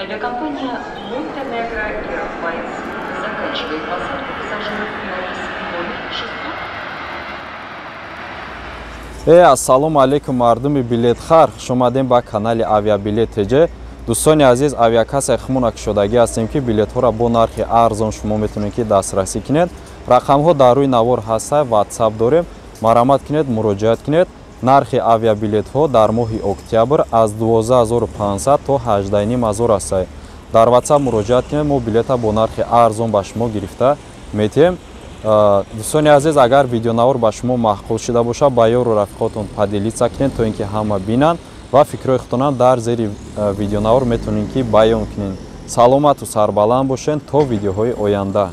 Авиакомпания Монтенегро Airlines заканчивает посадку пассажиров на рейс номер 600. Ассалому алейкум мардуми билетхар, шумадем ба канали авиабилет. Дӯстони азиз, авиакасаи хмона кушодагӣ ҳастем ки билетҳоро бо нархи арзон шумо метавонед ки дастрасӣ кинед. Рақамҳо дар рӯи навор ҳаста, WhatsApp дорем. Марамат кинед, муроҷиат кинед. Нархи авиабилетҳо дар моҳи октябр аз 12500 то 18500 аст. Дар WhatsApp муроҷиат кинед, мо билета бо нархи арзон ба шумо гирифта метем. Дӯстони азиз, агар видеонавор ба шумо маъқул шуда бошад, ба ёру рафиқотон падилица кинед, то ин ки ҳама бинанд ва фикрҳои худтонам дар зери видеонавор метавонед ки баён кинед. Саломату сарбаланд бошед то видеоҳои оянда.